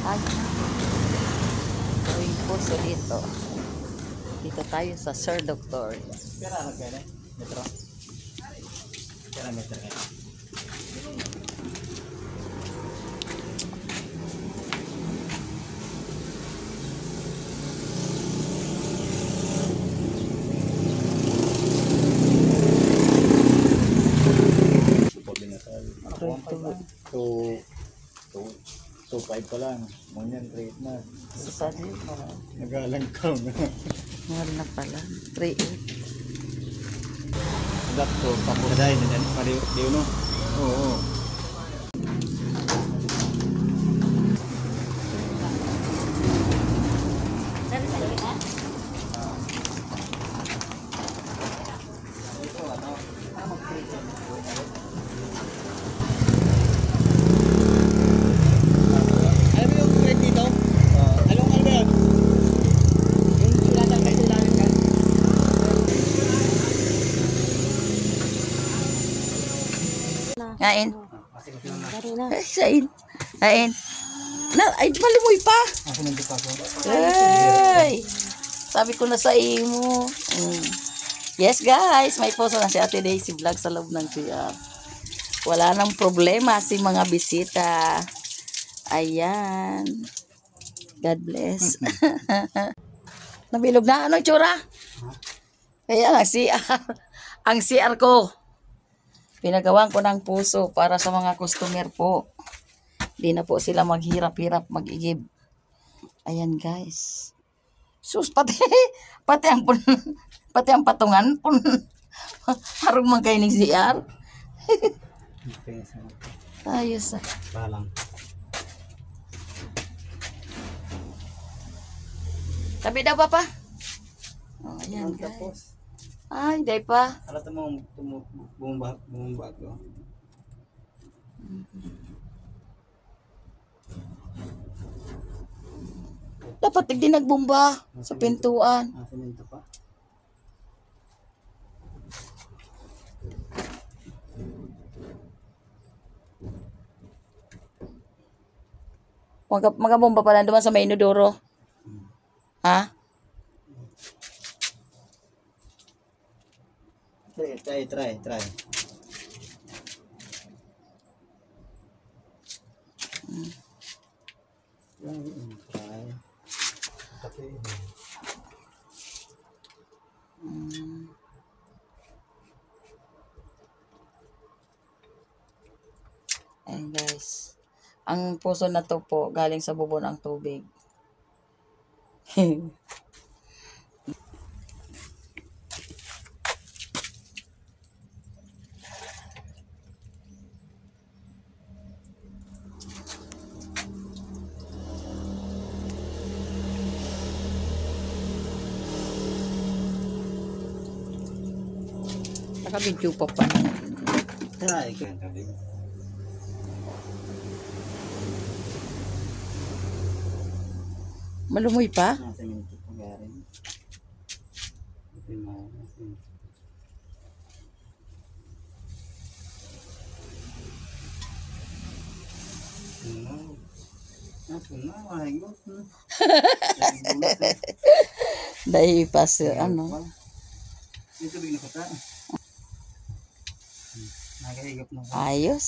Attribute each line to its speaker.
Speaker 1: Ay, gawing puso dito. Dito tayo sa Sir Doctor.
Speaker 2: Kaya na kaya metro. Kaya metro kaya. So, 2.5 pa lang. Ngunyan, rate na.
Speaker 1: Susali.
Speaker 2: Nag-alangkaw na.
Speaker 1: Mahal na pala. 3.8.
Speaker 2: Dakto, pakuday na dyan. Paliw no? Oo.
Speaker 1: Kain. Kain. Kain. Na, ay, malimoy pa. Ay, sabi ko na sa imo. Yes guys, may poso na si Ate Daisy vlog sa loob ng CR. Wala nang problema si mga bisita. Ayan. God bless. Nabilog na. Ano itsura? Ayan ang CR. Ang CR ko. Pinagawan ko ng puso para sa mga customer po. Di na po sila maghirap-hirap mag-igib. Ayan guys. Sus, pati ang patungan pun harong man kayo ng CR. Ayos ah.
Speaker 2: Balang.
Speaker 1: Tabi daw pa? Oh, ayan guys. Ay, day pa.
Speaker 2: Alam mo, bumumba ko.
Speaker 1: Dapat hindi nagbumba sa pintuan.
Speaker 2: Semento pa.
Speaker 1: Magabomba pala naman sa may inodoro. Ha?
Speaker 2: Try. Try. Ayan guys. Ang puso na to po galing sa bubon ng tubig. Nakabidyo pa pa. Try.
Speaker 1: Malumoy pa?
Speaker 2: Semento pa garing.
Speaker 1: Dahil pa ano.
Speaker 2: Ito bigla ko ta. Nagahigop na.
Speaker 1: Ayos.